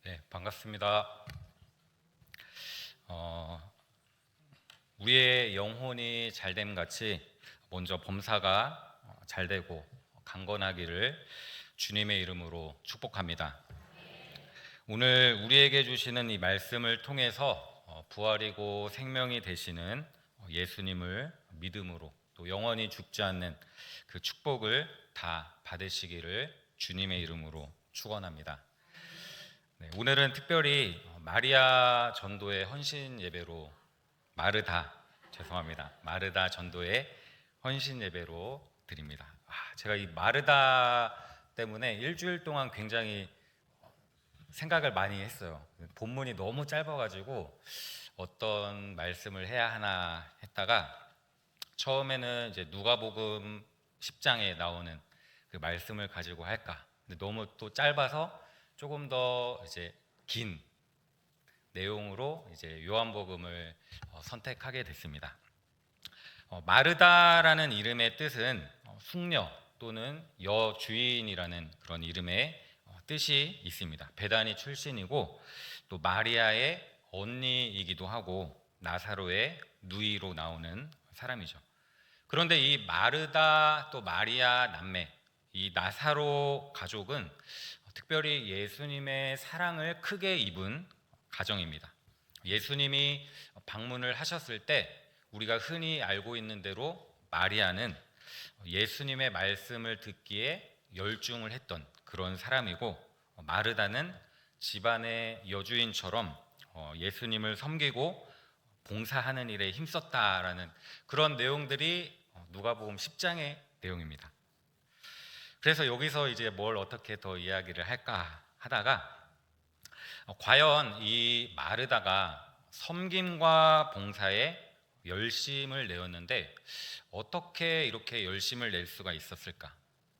네, 반갑습니다. 우리의 영혼이 잘됨 같이 먼저 범사가 잘되고 강건하기를 주님의 이름으로 축복합니다. 오늘 우리에게 주시는 이 말씀을 통해서 부활이고 생명이 되시는 예수님을 믿음으로 또 영원히 죽지 않는 그 축복을 다 받으시기를 주님의 이름으로 축원합니다. 네, 오늘은 특별히 마리아 전도의 헌신 예배로 마르다 전도의 헌신 예배로 드립니다. 제가 이 마르다 때문에 일주일 동안 굉장히 생각을 많이 했어요. 본문이 너무 짧아가지고 어떤 말씀을 해야 하나 했다가 처음에는 이제 누가복음 10장에 나오는 그 말씀을 가지고 할까. 근데 너무 또 짧아서 조금 더 이제 긴 내용으로 이제 요한복음을 선택하게 됐습니다. 마르다라는 이름의 뜻은 숙녀 또는 여주인이라는 그런 이름의 뜻이 있습니다. 베다니 출신이고 또 마리아의 언니이기도 하고 나사로의 누이로 나오는 사람이죠. 그런데 이 마르다 또 마리아 남매, 이 나사로 가족은 특별히 예수님의 사랑을 크게 입은 가정입니다. 예수님이 방문을 하셨을 때 우리가 흔히 알고 있는 대로 마리아는 예수님의 말씀을 듣기에 열중을 했던 그런 사람이고, 마르다는 집안의 여주인처럼 예수님을 섬기고 봉사하는 일에 힘썼다라는 그런 내용들이 누가복음 10장의 내용입니다. 그래서 여기서 이제 뭘 어떻게 더 이야기를 할까 하다가 과연 이 마르다가 섬김과 봉사에 열심을 내었는데 어떻게 이렇게 열심을 낼 수가 있었을까?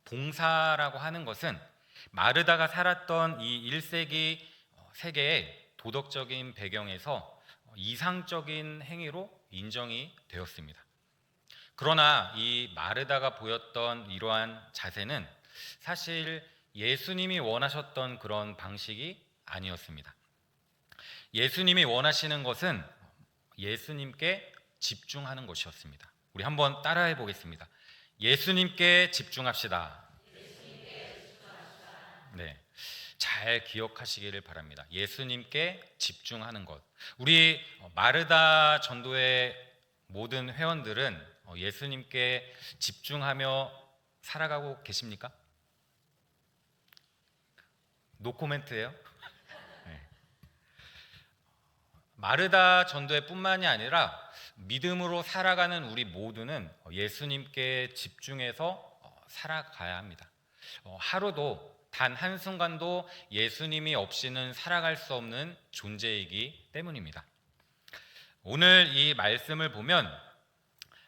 봉사라고 하는 것은 마르다가 살았던 이 1세기 세계의 도덕적인 배경에서 이상적인 행위로 인정이 되었습니다. 그러나 이 마르다가 보였던 이러한 자세는 사실 예수님이 원하셨던 그런 방식이 아니었습니다. 예수님이 원하시는 것은 예수님께 집중하는 것이었습니다. 우리 한번 따라해 보겠습니다. 예수님께 집중합시다. 네, 잘 기억하시기를 바랍니다. 예수님께 집중하는 것. 우리 마르다 전도의 모든 회원들은 예수님께 집중하며 살아가고 계십니까? 노코멘트예요? 네. 마르다 전도회 뿐만이 아니라 믿음으로 살아가는 우리 모두는 예수님께 집중해서 살아가야 합니다. 하루도 단 한순간도 예수님이 없이는 살아갈 수 없는 존재이기 때문입니다. 오늘 이 말씀을 보면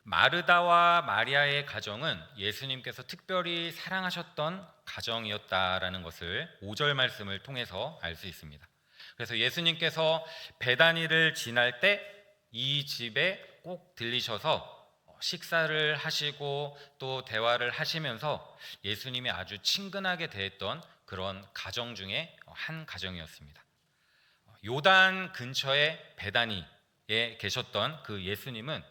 마르다와 마리아의 가정은 예수님께서 특별히 사랑하셨던 가정이었다라는 것을 5절 말씀을 통해서 알 수 있습니다. 그래서 예수님께서 베다니를 지날 때 이 집에 꼭 들리셔서 식사를 하시고 또 대화를 하시면서 예수님이 아주 친근하게 대했던 그런 가정 중에 한 가정이었습니다. 요단 근처의 베다니에 계셨던 그 예수님은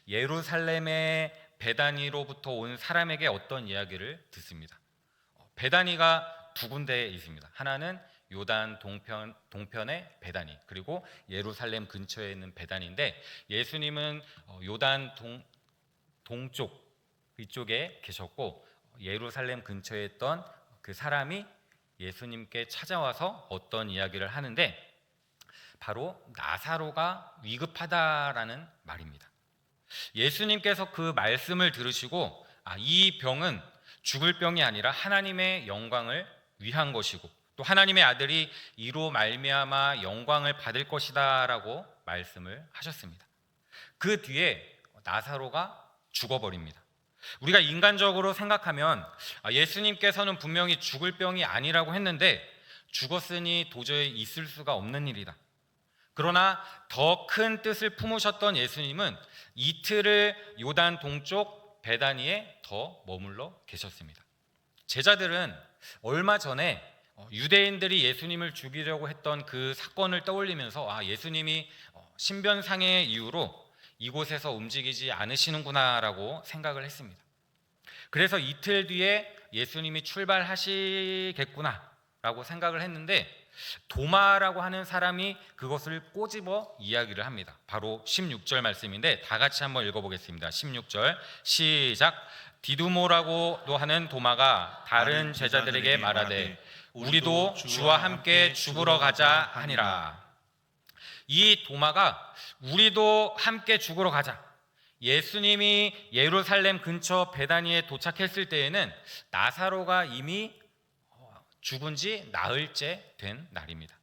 예루살렘의 베다니로부터 온 사람에게 어떤 이야기를 듣습니다. 베다니가 두 군데에 있습니다. 하나는 요단 동편의 베다니, 그리고 예루살렘 근처에 있는 베다니인데 예수님은 요단 동쪽 이쪽에 계셨고 예루살렘 근처에 있던 그 사람이 예수님께 찾아와서 어떤 이야기를 하는데 바로 나사로가 위급하다라는 말입니다. 예수님께서 그 말씀을 들으시고 이 병은 죽을 병이 아니라 하나님의 영광을 위한 것이고 또 하나님의 아들이 이로 말미암아 영광을 받을 것이다 라고 말씀을 하셨습니다. 그 뒤에 나사로가 죽어버립니다. 우리가 인간적으로 생각하면 예수님께서는 분명히 죽을 병이 아니라고 했는데 죽었으니 도저히 있을 수가 없는 일이다. 그러나 더 큰 뜻을 품으셨던 예수님은 이틀을 요단 동쪽 베다니에 더 머물러 계셨습니다. 제자들은 얼마 전에 유대인들이 예수님을 죽이려고 했던 그 사건을 떠올리면서 예수님이 신변상의 이유로 이곳에서 움직이지 않으시는구나라고 생각을 했습니다. 그래서 이틀 뒤에 예수님이 출발하시겠구나라고 생각을 했는데 도마라고 하는 사람이 그것을 꼬집어 이야기를 합니다. 바로 16절 말씀인데 다 같이 한번 읽어보겠습니다. 16절 시작. 디두모라고도 하는 도마가 다른 제자들에게 말하되 우리도 주와 함께 죽으러 가자 하니라. 이 도마가 우리도 함께 죽으러 가자. 예수님이 예루살렘 근처 베다니에 도착했을 때에는 나사로가 이미 죽은 지 나흘째 된 날입니다.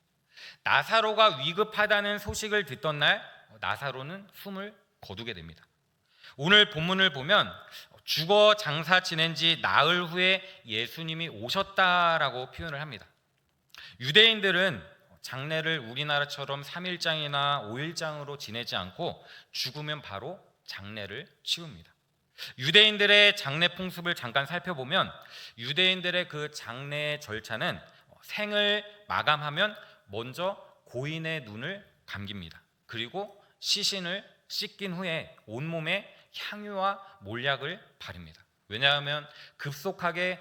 나사로가 위급하다는 소식을 듣던 날 나사로는 숨을 거두게 됩니다. 오늘 본문을 보면 죽어 장사 지낸 지 나흘 후에 예수님이 오셨다라고 표현을 합니다. 유대인들은 장례를 우리나라처럼 3일장이나 5일장으로 지내지 않고 죽으면 바로 장례를 치웁니다. 유대인들의 장례 풍습을 잠깐 살펴보면 유대인들의 그 장례 절차는 생을 마감하면 먼저 고인의 눈을 감깁니다. 그리고 시신을 씻긴 후에 온몸에 향유와 몰약을 바릅니다. 왜냐하면 급속하게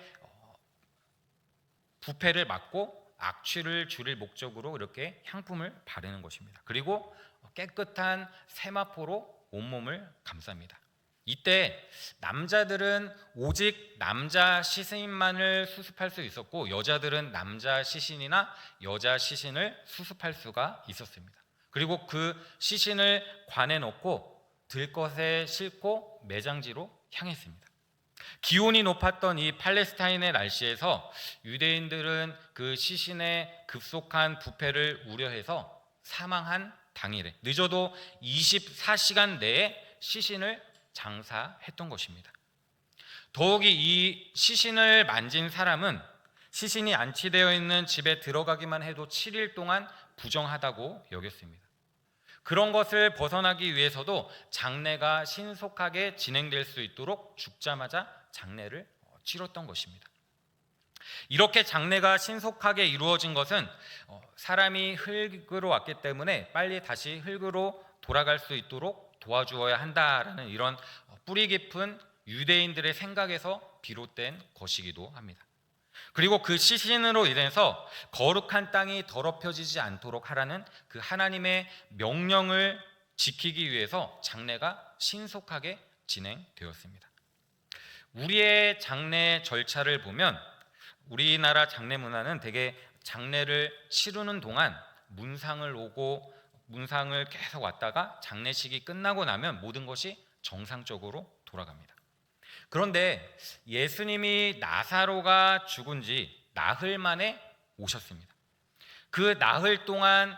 부패를 막고 악취를 줄일 목적으로 이렇게 향품을 바르는 것입니다. 그리고 깨끗한 세마포로 온몸을 감쌉니다. 이때 남자들은 오직 남자 시신만을 수습할 수 있었고 여자들은 남자 시신이나 여자 시신을 수습할 수가 있었습니다. 그리고 그 시신을 관에 넣고 들것에 싣고 매장지로 향했습니다. 기온이 높았던 이 팔레스타인의 날씨에서 유대인들은 그 시신의 급속한 부패를 우려해서 사망한 당일에 늦어도 24시간 내에 시신을 장사했던 것입니다. 더욱이 이 시신을 만진 사람은 시신이 안치되어 있는 집에 들어가기만 해도 7일 동안 부정하다고 여겼습니다. 그런 것을 벗어나기 위해서도 장례가 신속하게 진행될 수 있도록 죽자마자 장례를 치렀던 것입니다. 이렇게 장례가 신속하게 이루어진 것은 사람이 흙으로 왔기 때문에 빨리 다시 흙으로 돌아갈 수 있도록 도와주어야 한다라는 이런 뿌리 깊은 유대인들의 생각에서 비롯된 것이기도 합니다. 그리고 그 시신으로 인해서 거룩한 땅이 더럽혀지지 않도록 하라는 그 하나님의 명령을 지키기 위해서 장례가 신속하게 진행되었습니다. 우리의 장례 절차를 보면 우리나라 장례 문화는 되게 장례를 치르는 동안 문상을 오고 문상을 계속 왔다가 장례식이 끝나고 나면 모든 것이 정상적으로 돌아갑니다. 그런데 예수님이 나사로가 죽은 지 나흘 만에 오셨습니다. 그 나흘 동안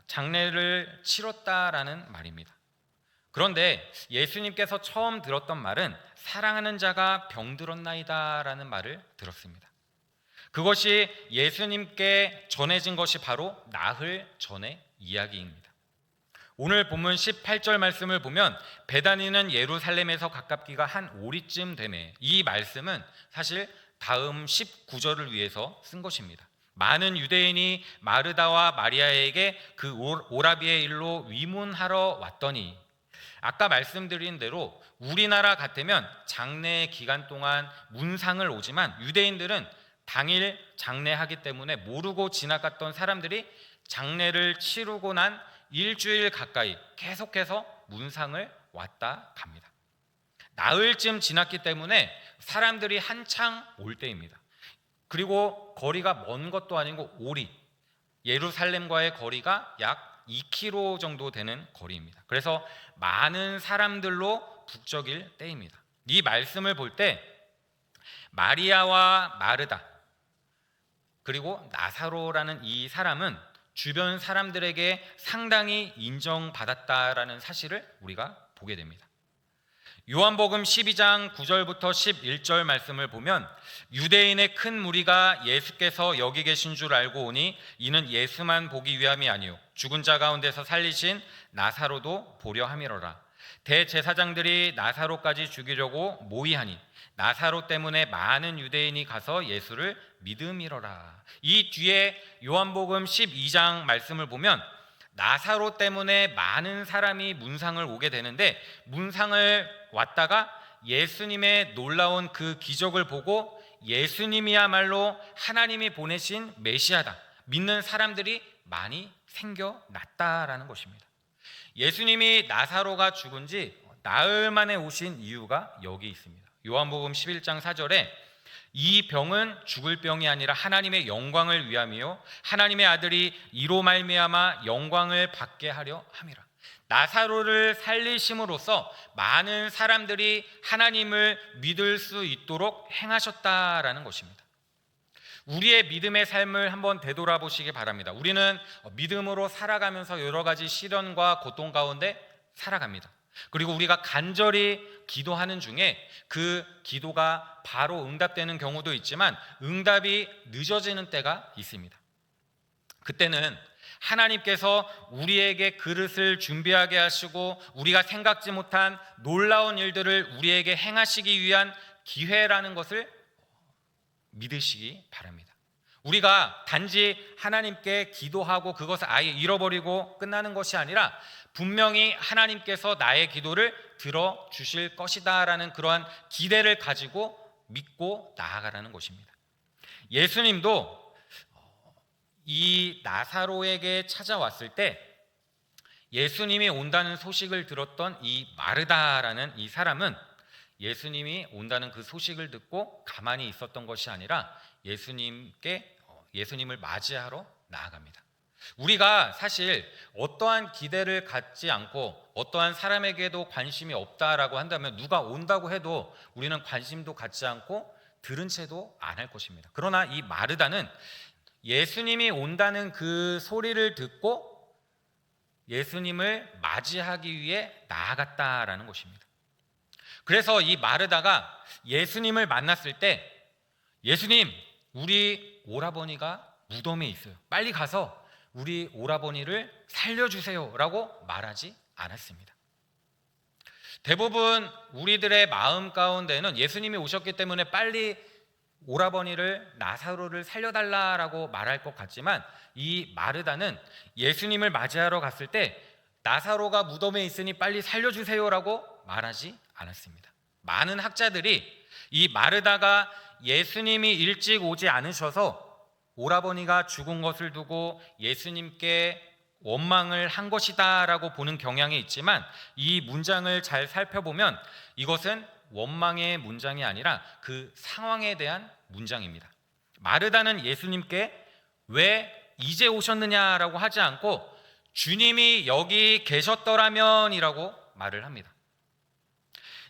장례를 치렀다라는 말입니다. 그런데 예수님께서 처음 들었던 말은 사랑하는 자가 병들었나이다라는 말을 들었습니다. 그것이 예수님께 전해진 것이 바로 나흘 전의 이야기입니다. 오늘 본문 18절 말씀을 보면 베다니는 예루살렘에서 가깝기가 한 오리쯤 되매, 이 말씀은 사실 다음 19절을 위해서 쓴 것입니다. 많은 유대인이 마르다와 마리아에게 그 오라비의 일로 위문하러 왔더니, 아까 말씀드린 대로 우리나라 같으면 장례 기간 동안 문상을 오지만 유대인들은 당일 장례하기 때문에 모르고 지나갔던 사람들이 장례를 치르고 난 일주일 가까이 계속해서 문상을 왔다 갑니다. 나흘쯤 지났기 때문에 사람들이 한창 올 때입니다. 그리고 거리가 먼 것도 아니고 예루살렘과의 거리가 약 2km 정도 되는 거리입니다. 그래서 많은 사람들로 북적일 때입니다. 이 말씀을 볼 때 마리아와 마르다 그리고 나사로라는 이 사람은 주변 사람들에게 상당히 인정받았다라는 사실을 우리가 보게 됩니다. 요한복음 12장 9절부터 11절 말씀을 보면 유대인의 큰 무리가 예수께서 여기 계신 줄 알고 오니 이는 예수만 보기 위함이 아니요 죽은 자 가운데서 살리신 나사로도 보려 함이로라. 대제사장들이 나사로까지 죽이려고 모의하니 나사로 때문에 많은 유대인이 가서 예수를 믿음이러라. 이 뒤에 요한복음 12장 말씀을 보면 나사로 때문에 많은 사람이 문상을 오게 되는데, 문상을 왔다가 예수님의 놀라운 그 기적을 보고 예수님이야말로 하나님이 보내신 메시아다 믿는 사람들이 많이 생겨났다라는 것입니다. 예수님이 나사로가 죽은 지 나흘 만에 오신 이유가 여기 있습니다. 요한복음 11장 4절에 이 병은 죽을 병이 아니라 하나님의 영광을 위함이요 하나님의 아들이 이로 말미암아 영광을 받게 하려 함이라. 나사로를 살리심으로써 많은 사람들이 하나님을 믿을 수 있도록 행하셨다라는 것입니다. 우리의 믿음의 삶을 한번 되돌아보시기 바랍니다. 우리는 믿음으로 살아가면서 여러 가지 시련과 고통 가운데 살아갑니다. 그리고 우리가 간절히 기도하는 중에 그 기도가 바로 응답되는 경우도 있지만 응답이 늦어지는 때가 있습니다. 그때는 하나님께서 우리에게 그릇을 준비하게 하시고 우리가 생각지 못한 놀라운 일들을 우리에게 행하시기 위한 기회라는 것을 믿으시기 바랍니다. 우리가 단지 하나님께 기도하고 그것을 아예 잃어버리고 끝나는 것이 아니라 분명히 하나님께서 나의 기도를 들어주실 것이다 라는 그러한 기대를 가지고 믿고 나아가라는 것입니다. 예수님도 이 나사로에게 찾아왔을 때 예수님이 온다는 소식을 들었던 이 마르다라는 이 사람은 예수님이 온다는 그 소식을 듣고 가만히 있었던 것이 아니라 예수님을 맞이하러 나아갑니다. 우리가 사실 어떠한 기대를 갖지 않고 어떠한 사람에게도 관심이 없다라고 한다면 누가 온다고 해도 우리는 관심도 갖지 않고 들은 채도 안 할 것입니다. 그러나 이 마르다는 예수님이 온다는 그 소리를 듣고 예수님을 맞이하기 위해 나아갔다라는 것입니다. 그래서 이 마르다가 예수님을 만났을 때 예수님, 우리 오라버니가 무덤에 있어요. 빨리 가서 우리 오라버니를 살려주세요 라고 말하지 않았습니다. 대부분 우리들의 마음 가운데는 예수님이 오셨기 때문에 빨리 오라버니를 나사로를 살려달라라고 말할 것 같지만 이 마르다는 예수님을 맞이하러 갔을 때 나사로가 무덤에 있으니 빨리 살려주세요라고 말하지 않았습니다. 많은 학자들이 이 마르다가 예수님이 일찍 오지 않으셔서 오라버니가 죽은 것을 두고 예수님께 원망을 한 것이다 라고 보는 경향이 있지만 이 문장을 잘 살펴보면 이것은 원망의 문장이 아니라 그 상황에 대한 문장입니다. 마르다는 예수님께 왜 이제 오셨느냐라고 하지 않고 주님이 여기 계셨더라면 이라고 말을 합니다.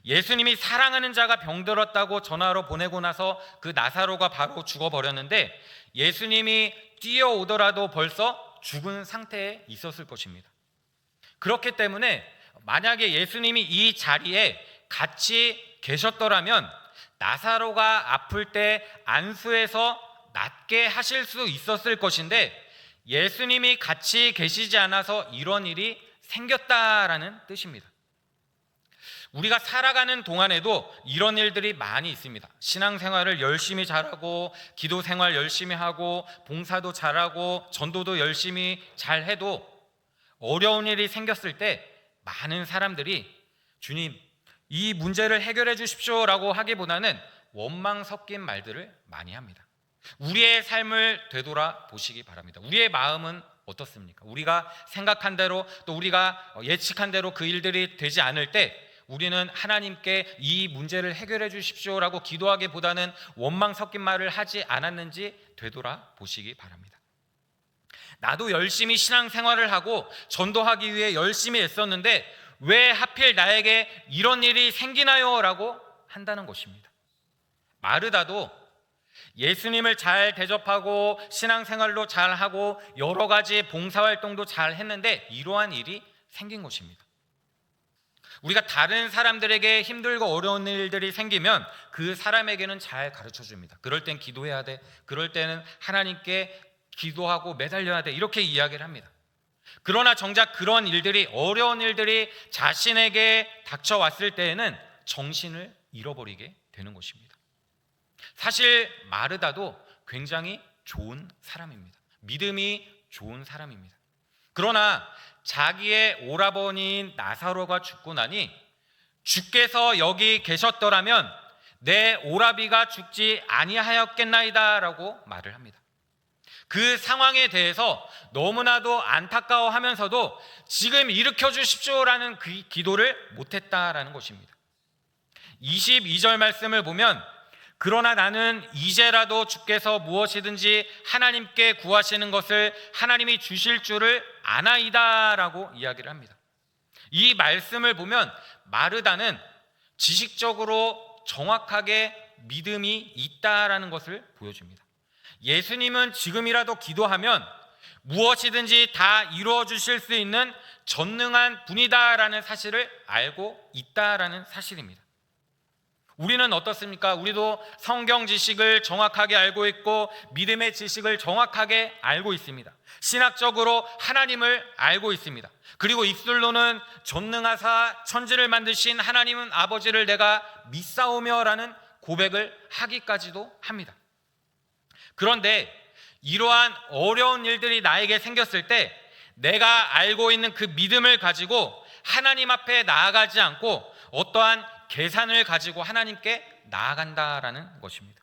예수님이 사랑하는 자가 병들었다고 전화로 보내고 나서 그 나사로가 바로 죽어버렸는데 예수님이 뛰어오더라도 벌써 죽은 상태에 있었을 것입니다. 그렇기 때문에 만약에 예수님이 이 자리에 같이 계셨더라면 나사로가 아플 때 안수해서 낫게 하실 수 있었을 것인데 예수님이 같이 계시지 않아서 이런 일이 생겼다라는 뜻입니다. 우리가 살아가는 동안에도 이런 일들이 많이 있습니다. 신앙생활을 열심히 잘하고 기도 생활 열심히 하고 봉사도 잘하고 전도도 열심히 잘해도 어려운 일이 생겼을 때 많은 사람들이 주님, 이 문제를 해결해 주십시오 라고 하기보다는 원망 섞인 말들을 많이 합니다. 우리의 삶을 되돌아 보시기 바랍니다. 우리의 마음은 어떻습니까? 우리가 생각한 대로 또 우리가 예측한 대로 그 일들이 되지 않을 때 우리는 하나님께 이 문제를 해결해 주십시오라고 기도하기보다는 원망 섞인 말을 하지 않았는지 되돌아 보시기 바랍니다. 나도 열심히 신앙생활을 하고 전도하기 위해 열심히 애썼는데 왜 하필 나에게 이런 일이 생기나요? 라고 한다는 것입니다. 마르다도 예수님을 잘 대접하고 신앙생활도 잘하고 여러 가지 봉사활동도 잘 했는데 이러한 일이 생긴 것입니다. 우리가 다른 사람들에게 힘들고 어려운 일들이 생기면 그 사람에게는 잘 가르쳐 줍니다. 그럴 땐 기도해야 돼. 그럴 때는 하나님께 기도하고 매달려야 돼. 이렇게 이야기를 합니다. 그러나 정작 그런 일들이, 어려운 일들이 자신에게 닥쳐왔을 때에는 정신을 잃어버리게 되는 것입니다. 사실 마르다도 굉장히 좋은 사람입니다. 믿음이 좋은 사람입니다. 그러나 자기의 오라버니인 나사로가 죽고 나니 주께서 여기 계셨더라면 내 오라비가 죽지 아니하였겠나이다 라고 말을 합니다. 그 상황에 대해서 너무나도 안타까워하면서도 지금 일으켜 주십시오라는 그 기도를 못했다라는 것입니다. 22절 말씀을 보면 그러나 나는 이제라도 주께서 무엇이든지 하나님께 구하시는 것을 하나님이 주실 줄을 아나이다 라고 이야기를 합니다. 이 말씀을 보면 마르다는 지식적으로 정확하게 믿음이 있다라는 것을 보여줍니다. 예수님은 지금이라도 기도하면 무엇이든지 다 이루어 주실 수 있는 전능한 분이다라는 사실을 알고 있다라는 사실입니다. 우리는 어떻습니까? 우리도 성경 지식을 정확하게 알고 있고 믿음의 지식을 정확하게 알고 있습니다. 신학적으로 하나님을 알고 있습니다. 그리고 입술로는 전능하사 천지를 만드신 하나님은 아버지를 내가 믿사오며라는 고백을 하기까지도 합니다. 그런데 이러한 어려운 일들이 나에게 생겼을 때 내가 알고 있는 그 믿음을 가지고 하나님 앞에 나아가지 않고 어떠한 계산을 가지고 하나님께 나아간다라는 것입니다.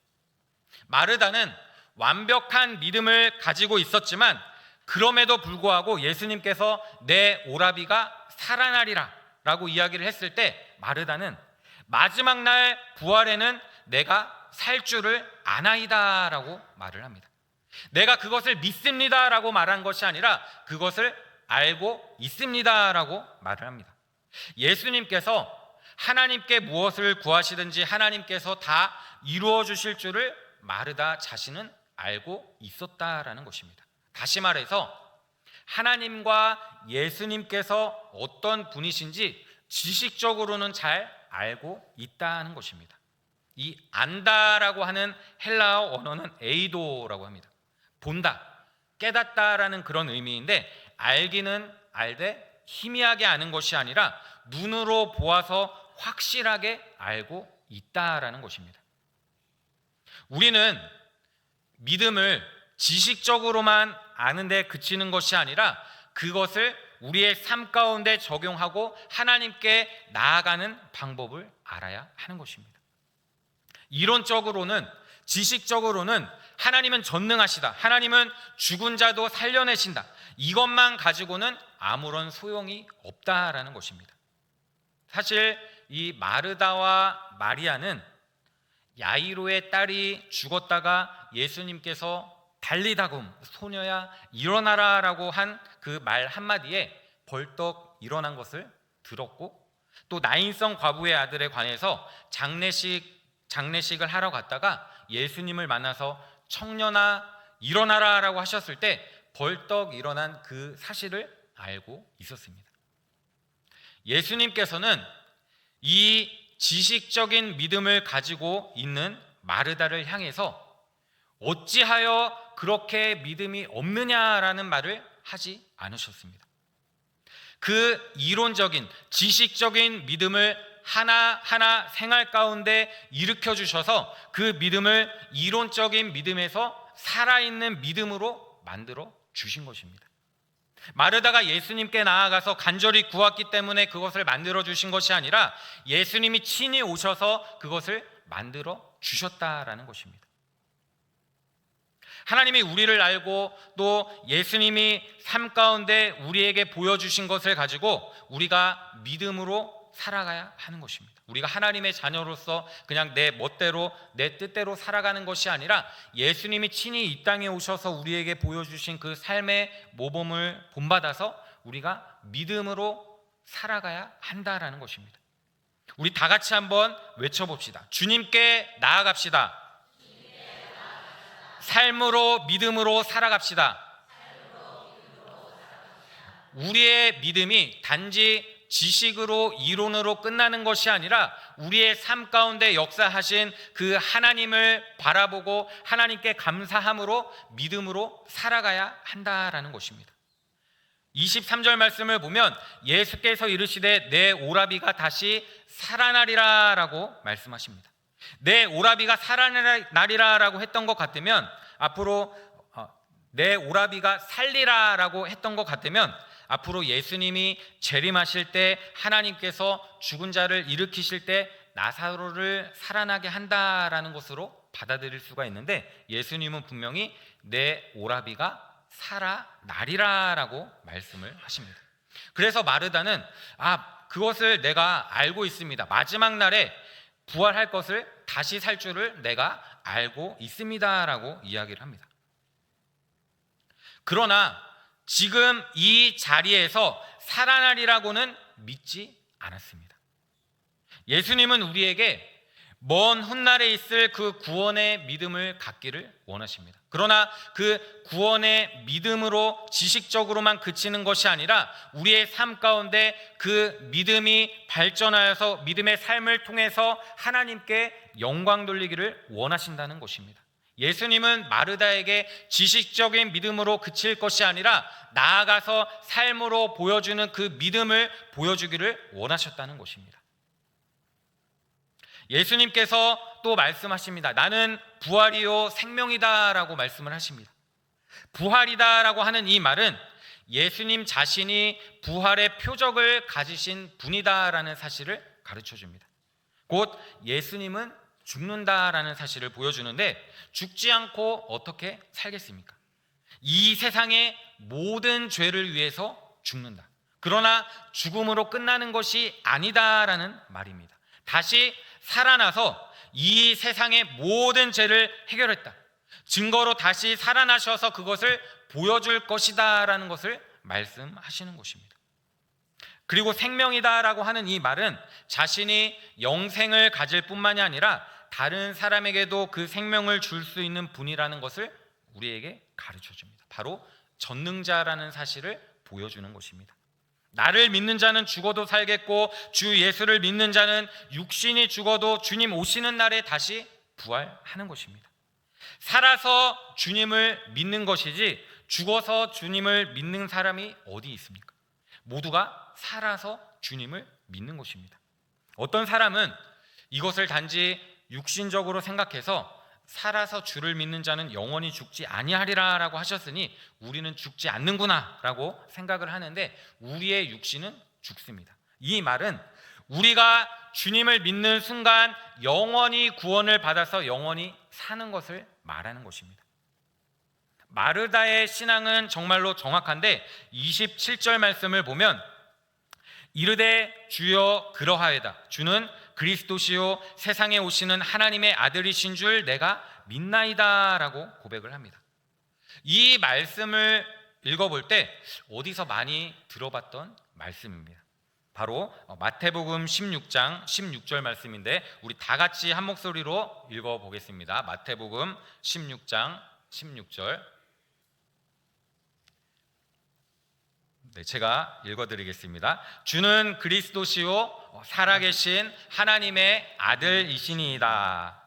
마르다는 완벽한 믿음을 가지고 있었지만 그럼에도 불구하고 예수님께서 내 오라비가 살아나리라 라고 이야기를 했을 때 마르다는 마지막 날 부활에는 내가 살 줄을 아나이다 라고 말을 합니다. 내가 그것을 믿습니다 라고 말한 것이 아니라 그것을 알고 있습니다 라고 말을 합니다. 예수님께서 하나님께 무엇을 구하시든지 하나님께서 다 이루어 주실 줄을 마르다 자신은 알고 있었다라는 것입니다. 다시 말해서 하나님과 예수님께서 어떤 분이신지 지식적으로는 잘 알고 있다는 것입니다. 이 안다라고 하는 헬라어 언어는 에이도라고 합니다. 본다, 깨닫다라는 그런 의미인데 알기는 알되 희미하게 아는 것이 아니라 눈으로 보아서 확실하게 알고 있다라는 것입니다. 우리는 믿음을 지식적으로만 아는 데 그치는 것이 아니라 그것을 우리의 삶 가운데 적용하고 하나님께 나아가는 방법을 알아야 하는 것입니다. 이론적으로는, 지식적으로는 하나님은 전능하시다, 하나님은 죽은 자도 살려내신다, 이것만 가지고는 아무런 소용이 없다라는 것입니다. 사실 이 마르다와 마리아는 야이로의 딸이 죽었다가 예수님께서 달리다금 소녀야 일어나라 라고 한 그 말 한마디에 벌떡 일어난 것을 들었고, 또 나인성 과부의 아들에 관해서 장례식을 하러 갔다가 예수님을 만나서 청년아 일어나라 라고 하셨을 때 벌떡 일어난 그 사실을 알고 있었습니다. 예수님께서는 이 지식적인 믿음을 가지고 있는 마르다를 향해서 어찌하여 그렇게 믿음이 없느냐라는 말을 하지 않으셨습니다. 그 이론적인 지식적인 믿음을 하나하나 생활 가운데 일으켜 주셔서 그 믿음을 이론적인 믿음에서 살아있는 믿음으로 만들어 주신 것입니다. 마르다가 예수님께 나아가서 간절히 구했기 때문에 그것을 만들어 주신 것이 아니라 예수님이 친히 오셔서 그것을 만들어 주셨다라는 것입니다. 하나님이 우리를 알고 또 예수님이 삶 가운데 우리에게 보여주신 것을 가지고 우리가 믿음으로 살아가야 하는 것입니다. 우리가 하나님의 자녀로서 그냥 내 멋대로 내 뜻대로 살아가는 것이 아니라 예수님이 친히 이 땅에 오셔서 우리에게 보여주신 그 삶의 모범을 본받아서 우리가 믿음으로 살아가야 한다라는 것입니다. 우리 다 같이 한번 외쳐봅시다. 주님께 나아갑시다. 삶으로 믿음으로 살아갑시다. 우리의 믿음이 단지 지식으로 이론으로 끝나는 것이 아니라 우리의 삶 가운데 역사하신 그 하나님을 바라보고 하나님께 감사함으로 믿음으로 살아가야 한다라는 것입니다. 23절 말씀을 보면 예수께서 이르시되 내 오라비가 다시 살아나리라 라고 말씀하십니다. 내 오라비가 살아나리라 라고 했던 것 같으면 앞으로 내 오라비가 살리라 라고 했던 것 같으면 앞으로 예수님이 재림하실 때 하나님께서 죽은 자를 일으키실 때 나사로를 살아나게 한다라는 것으로 받아들일 수가 있는데, 예수님은 분명히 내 오라비가 살아나리라 라고 말씀을 하십니다. 그래서 마르다는 그것을 내가 알고 있습니다. 마지막 날에 부활할 것을, 다시 살 줄을 내가 알고 있습니다 라고 이야기를 합니다. 그러나 지금 이 자리에서 살아나리라고는 믿지 않았습니다. 예수님은 우리에게 먼 훗날에 있을 그 구원의 믿음을 갖기를 원하십니다. 그러나 그 구원의 믿음으로 지식적으로만 그치는 것이 아니라 우리의 삶 가운데 그 믿음이 발전하여서 믿음의 삶을 통해서 하나님께 영광 돌리기를 원하신다는 것입니다. 예수님은 마르다에게 지식적인 믿음으로 그칠 것이 아니라 나아가서 삶으로 보여주는 그 믿음을 보여주기를 원하셨다는 것입니다. 예수님께서 또 말씀하십니다. 나는 부활이요 생명이다 라고 말씀을 하십니다. 부활이다 라고 하는 이 말은 예수님 자신이 부활의 표적을 가지신 분이다 라는 사실을 가르쳐 줍니다. 곧 예수님은 죽는다라는 사실을 보여주는데, 죽지 않고 어떻게 살겠습니까? 이 세상의 모든 죄를 위해서 죽는다. 그러나 죽음으로 끝나는 것이 아니다라는 말입니다. 다시 살아나서 이 세상의 모든 죄를 해결했다. 증거로 다시 살아나셔서 그것을 보여줄 것이다라는 것을 말씀하시는 것입니다. 그리고 생명이다라고 하는 이 말은 자신이 영생을 가질 뿐만이 아니라 다른 사람에게도 그 생명을 줄 수 있는 분이라는 것을 우리에게 가르쳐 줍니다. 바로 전능자라는 사실을 보여주는 것입니다. 나를 믿는 자는 죽어도 살겠고 주 예수를 믿는 자는 육신이 죽어도 주님 오시는 날에 다시 부활하는 것입니다. 살아서 주님을 믿는 것이지 죽어서 주님을 믿는 사람이 어디 있습니까? 모두가 살아서 주님을 믿는 것입니다. 어떤 사람은 이것을 단지 육신적으로 생각해서 살아서 주를 믿는 자는 영원히 죽지 아니하리라 라고 하셨으니 우리는 죽지 않는구나 라고 생각을 하는데, 우리의 육신은 죽습니다. 이 말은 우리가 주님을 믿는 순간 영원히 구원을 받아서 영원히 사는 것을 말하는 것입니다. 마르다의 신앙은 정말로 정확한데 27절 말씀을 보면 이르되 주여 그러하여다. 주는 그리스도시요 세상에 오시는 하나님의 아들이신 줄 내가 믿나이다 라고 고백을 합니다. 이 말씀을 읽어볼 때 어디서 많이 들어봤던 말씀입니다. 바로 마태복음 16장 16절 말씀인데 우리 다 같이 한 목소리로 읽어보겠습니다. 마태복음 16장 16절. 네, 제가 읽어드리겠습니다. 주는 그리스도시요 살아계신 하나님의 아들이시니이다.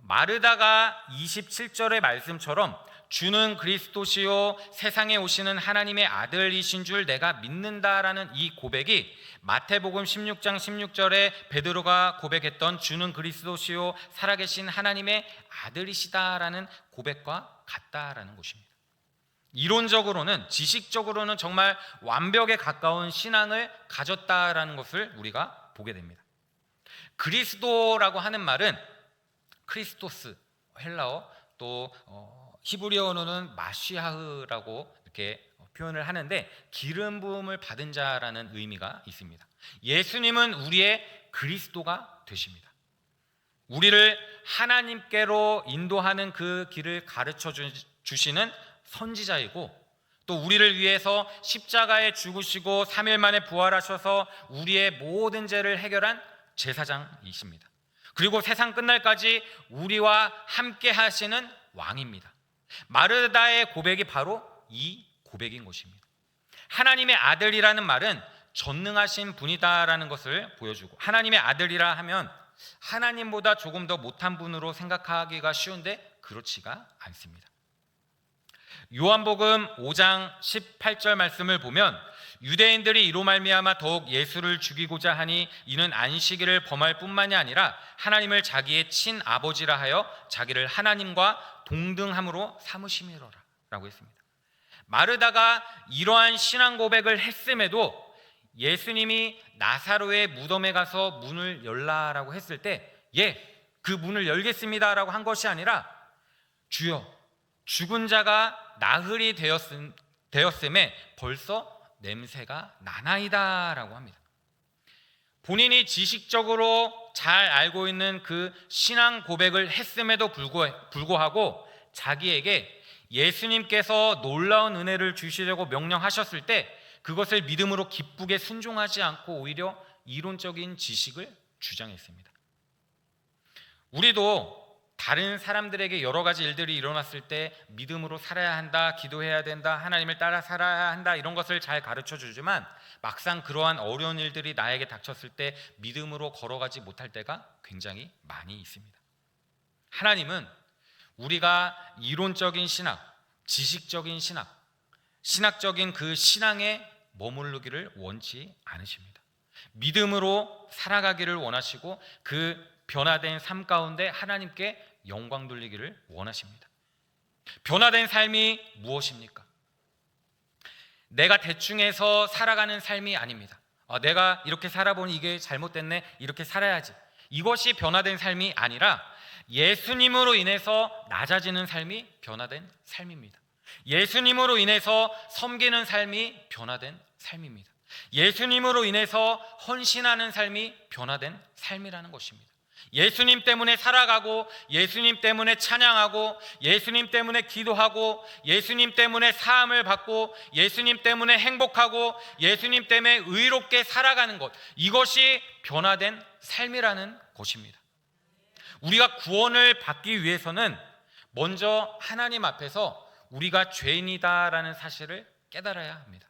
마르다가 27절의 말씀처럼 주는 그리스도시요 세상에 오시는 하나님의 아들이신 줄 내가 믿는다라는 이 고백이 마태복음 16장 16절에 베드로가 고백했던 주는 그리스도시요 살아계신 하나님의 아들이시다라는 고백과 같다라는 것입니다. 이론적으로는, 지식적으로는 정말 완벽에 가까운 신앙을 가졌다라는 것을 우리가 보게 됩니다. 그리스도라고 하는 말은 크리스토스, 헬라어, 또 히브리어로는 마시아흐라고 이렇게 표현을 하는데 기름 부음을 받은 자라는 의미가 있습니다. 예수님은 우리의 그리스도가 되십니다. 우리를 하나님께로 인도하는 그 길을 가르쳐 주시는 선지자이고, 또 우리를 위해서 십자가에 죽으시고 3일 만에 부활하셔서 우리의 모든 죄를 해결한 제사장이십니다. 그리고 세상 끝날까지 우리와 함께 하시는 왕입니다. 마르다의 고백이 바로 이 고백인 것입니다. 하나님의 아들이라는 말은 전능하신 분이다라는 것을 보여주고, 하나님의 아들이라 하면 하나님보다 조금 더 못한 분으로 생각하기가 쉬운데 그렇지가 않습니다. 요한복음 5장 18절 말씀을 보면 유대인들이 이로 말미암아 더욱 예수를 죽이고자 하니 이는 안식일을 범할 뿐만이 아니라 하나님을 자기의 친아버지라 하여 자기를 하나님과 동등함으로 삼으심이로라 라고 했습니다. 마르다가 이러한 신앙 고백을 했음에도 예수님이 나사로의 무덤에 가서 문을 열라라고 했을 때 그 문을 열겠습니다라고 한 것이 아니라 주여 죽은 자가 나흘이 되었음에 벌써 냄새가 나나이다라고 합니다. 본인이 지식적으로 잘 알고 있는 그 신앙 고백을 했음에도 불구하고 자기에게 예수님께서 놀라운 은혜를 주시려고 명령하셨을 때 그것을 믿음으로 기쁘게 순종하지 않고 오히려 이론적인 지식을 주장했습니다. 우리도 다른 사람들에게 여러 가지 일들이 일어났을 때 믿음으로 살아야 한다, 기도해야 된다, 하나님을 따라 살아야 한다 이런 것을 잘 가르쳐 주지만 막상 그러한 어려운 일들이 나에게 닥쳤을 때 믿음으로 걸어가지 못할 때가 굉장히 많이 있습니다. 하나님은 우리가 이론적인 신학, 지식적인 신학, 신학적인 그 신앙에 머무르기를 원치 않으십니다. 믿음으로 살아가기를 원하시고 그 변화된 삶 가운데 하나님께 영광 돌리기를 원하십니다. 변화된 삶이 무엇입니까? 내가 대충 해서 살아가는 삶이 아닙니다. 내가 이렇게 살아보니 이게 잘못됐네, 이렇게 살아야지. 이것이 변화된 삶이 아니라 예수님으로 인해서 낮아지는 삶이 변화된 삶입니다. 예수님으로 인해서 섬기는 삶이 변화된 삶입니다. 예수님으로 인해서 헌신하는 삶이 변화된 삶이라는 것입니다. 예수님 때문에 살아가고 예수님 때문에 찬양하고 예수님 때문에 기도하고 예수님 때문에 사함을 받고 예수님 때문에 행복하고 예수님 때문에 의롭게 살아가는 것, 이것이 변화된 삶이라는 것입니다. 우리가 구원을 받기 위해서는 먼저 하나님 앞에서 우리가 죄인이다라는 사실을 깨달아야 합니다.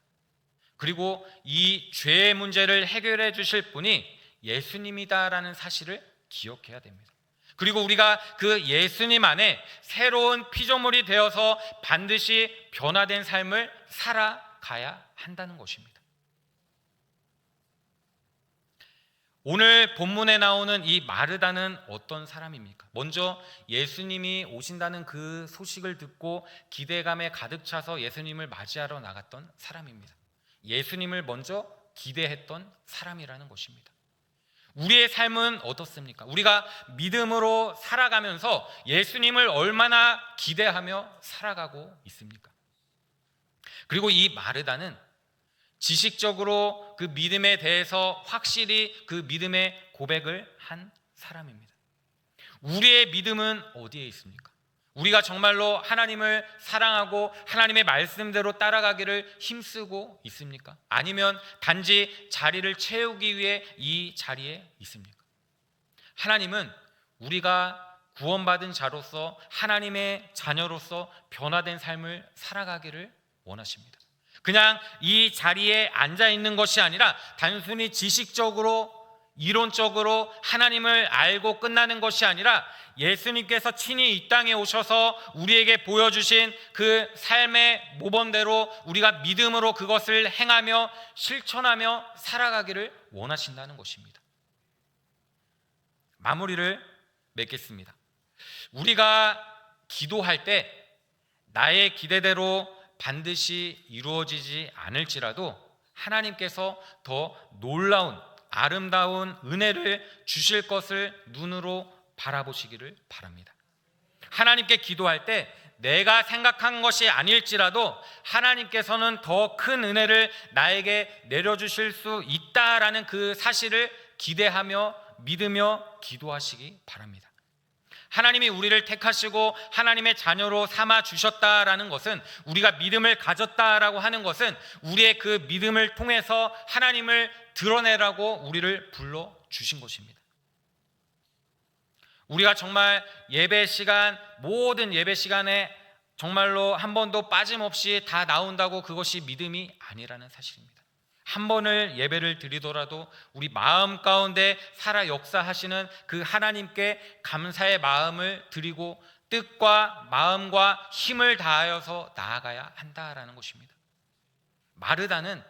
그리고 이 죄의 문제를 해결해 주실 분이 예수님이다라는 사실을 기억해야 됩니다. 그리고 우리가 그 예수님 안에 새로운 피조물이 되어서 반드시 변화된 삶을 살아가야 한다는 것입니다. 오늘 본문에 나오는 이 마르다는 어떤 사람입니까? 먼저 예수님이 오신다는 그 소식을 듣고 기대감에 가득 차서 예수님을 맞이하러 나갔던 사람입니다. 예수님을 먼저 기대했던 사람이라는 것입니다. 우리의 삶은 어떻습니까? 우리가 믿음으로 살아가면서 예수님을 얼마나 기대하며 살아가고 있습니까? 그리고 이 마르다는 지식적으로 그 믿음에 대해서 확실히 그 믿음의 고백을 한 사람입니다. 우리의 믿음은 어디에 있습니까? 우리가 정말로 하나님을 사랑하고 하나님의 말씀대로 따라가기를 힘쓰고 있습니까? 아니면 단지 자리를 채우기 위해 이 자리에 있습니까? 하나님은 우리가 구원받은 자로서 하나님의 자녀로서 변화된 삶을 살아가기를 원하십니다. 그냥 이 자리에 앉아 있는 것이 아니라 단순히 지식적으로 이론적으로 하나님을 알고 끝나는 것이 아니라 예수님께서 친히 이 땅에 오셔서 우리에게 보여주신 그 삶의 모범대로 우리가 믿음으로 그것을 행하며 실천하며 살아가기를 원하신다는 것입니다. 마무리를 맺겠습니다. 우리가 기도할 때 나의 기대대로 반드시 이루어지지 않을지라도 하나님께서 더 놀라운 아름다운 은혜를 주실 것을 눈으로 바라보시기를 바랍니다. 하나님께 기도할 때 내가 생각한 것이 아닐지라도 하나님께서는 더 큰 은혜를 나에게 내려주실 수 있다라는 그 사실을 기대하며 믿으며 기도하시기 바랍니다. 하나님이 우리를 택하시고 하나님의 자녀로 삼아 주셨다라는 것은, 우리가 믿음을 가졌다라고 하는 것은 우리의 그 믿음을 통해서 하나님을 드러내라고 우리를 불러 주신 것입니다. 우리가 정말 예배 시간, 모든 예배 시간에 정말로 한 번도 빠짐없이 다 나온다고 그것이 믿음이 아니라는 사실입니다. 한 번을 예배를 드리더라도 우리 마음 가운데 살아 역사하시는 그 하나님께 감사의 마음을 드리고 뜻과 마음과 힘을 다하여서 나아가야 한다라는 것입니다. 마르다는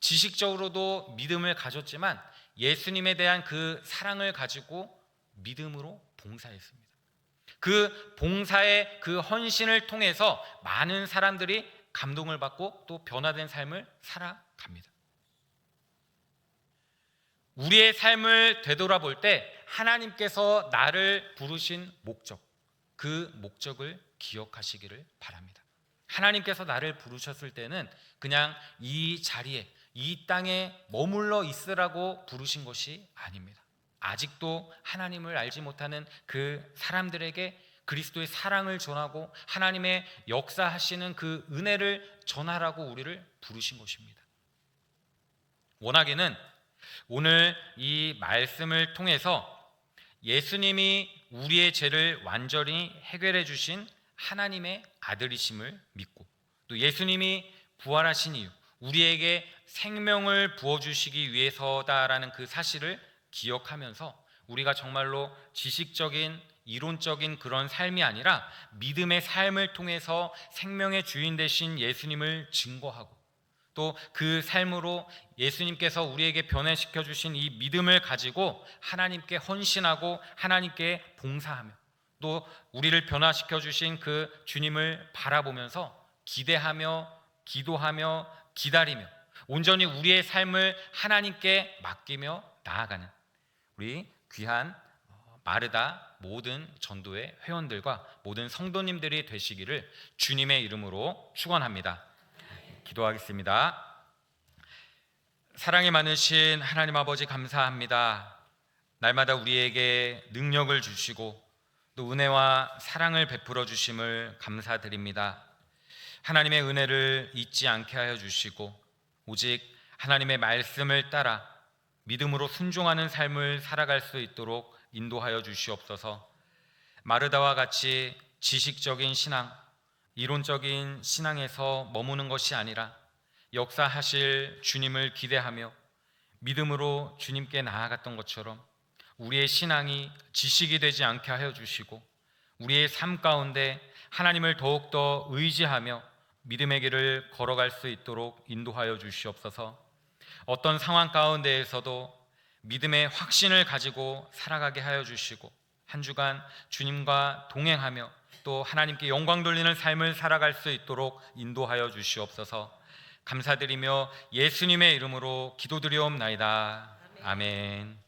지식적으로도 믿음을 가졌지만 예수님에 대한 그 사랑을 가지고 믿음으로 봉사했습니다. 그 봉사의 그 헌신을 통해서 많은 사람들이 감동을 받고 또 변화된 삶을 살아갑니다. 우리의 삶을 되돌아볼 때 하나님께서 나를 부르신 목적, 그 목적을 기억하시기를 바랍니다. 하나님께서 나를 부르셨을 때는 그냥 이 자리에, 이 땅에 머물러 있으라고 부르신 것이 아닙니다. 아직도 하나님을 알지 못하는 그 사람들에게 그리스도의 사랑을 전하고 하나님의 역사하시는 그 은혜를 전하라고 우리를 부르신 것입니다. 원하기는 오늘 이 말씀을 통해서 예수님이 우리의 죄를 완전히 해결해 주신 하나님의 아들이심을 믿고 또 예수님이 부활하신 이유, 우리에게 생명을 부어주시기 위해서다라는 그 사실을 기억하면서 우리가 정말로 지식적인 이론적인 그런 삶이 아니라 믿음의 삶을 통해서 생명의 주인 되신 예수님을 증거하고 또 그 삶으로 예수님께서 우리에게 변화시켜 주신 이 믿음을 가지고 하나님께 헌신하고 하나님께 봉사하며 또 우리를 변화시켜 주신 그 주님을 바라보면서 기대하며 기도하며 기다리며 온전히 우리의 삶을 하나님께 맡기며 나아가는 우리 귀한 마르다 모든 전도회 회원들과 모든 성도님들이 되시기를 주님의 이름으로 축원합니다. 기도하겠습니다. 사랑이 많으신 하나님 아버지 감사합니다. 날마다 우리에게 능력을 주시고 또 은혜와 사랑을 베풀어 주심을 감사드립니다. 하나님의 은혜를 잊지 않게 하여 주시고 오직 하나님의 말씀을 따라 믿음으로 순종하는 삶을 살아갈 수 있도록 인도하여 주시옵소서. 마르다와 같이 지식적인 신앙, 이론적인 신앙에서 머무는 것이 아니라 역사하실 주님을 기대하며 믿음으로 주님께 나아갔던 것처럼 우리의 신앙이 지식이 되지 않게 하여 주시고 우리의 삶 가운데 하나님을 더욱더 의지하며 믿음의 길을 걸어갈 수 있도록 인도하여 주시옵소서. 어떤 상황 가운데에서도 믿음의 확신을 가지고 살아가게 하여 주시고 한 주간 주님과 동행하며 또 하나님께 영광 돌리는 삶을 살아갈 수 있도록 인도하여 주시옵소서. 감사드리며 예수님의 이름으로 기도드리옵나이다. 아멘.